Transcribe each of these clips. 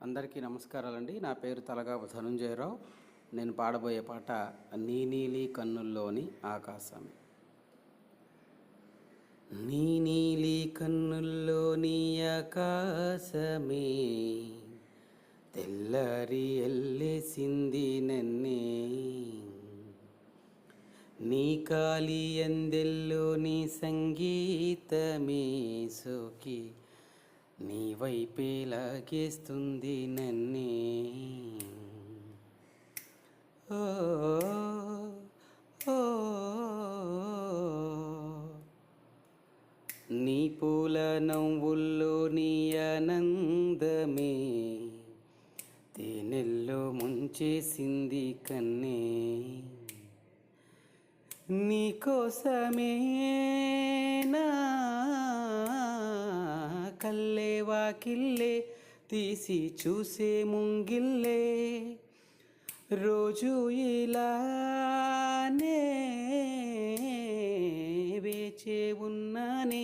అందరికీ నమస్కారాలండి. నా పేరు తలగాపు ధనుంజయరావు. నేను పాడబోయే పాట నీ నీలి కన్నుల్లోని ఆకాశం. నీ నీలి కన్నుల్లోని ఆకాశమే తెల్లరి ఎల్లేసింది నన్నే, నీ కాలి అందెల్లోని సంగీతమే సోకి నీ వైపే లాగేస్తుంది నన్నే. ఓ ఓ నీ పూల నవ్వుల్లో నీ ఆనందమే తేనెల్లో ముంచేసింది కన్నే, నీ కోసమే నా కల్లే వాకిల్లే తీసి చూసే ముంగిల్లే రోజు ఇలానే వేచే ఉన్నానే,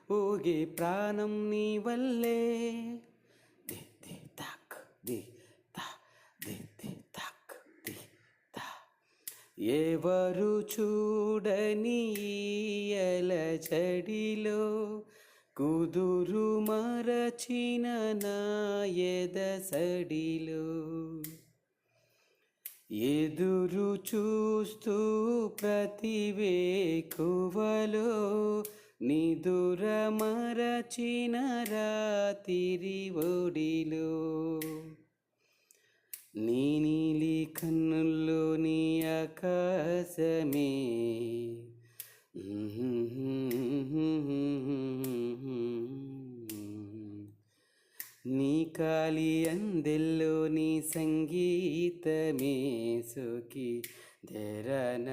ఊగే ప్రాణం నీ వల్లే. ది ది తాక్ ది తా ది ది తాక్ ది తా. ఎవరు చూడని అలజడిలో కుదురు మరచిన నా ఎదసడిలో ఎదురు చూస్తూ ప్రతి వేకువలో నిదుర మరచిన రాతిరి ఒడిలో నీ నీలి కన్నుల్లో నీ ఆకాశమే నీ కాలి అందెల్లో నీ సంగీతమే సోకి దరన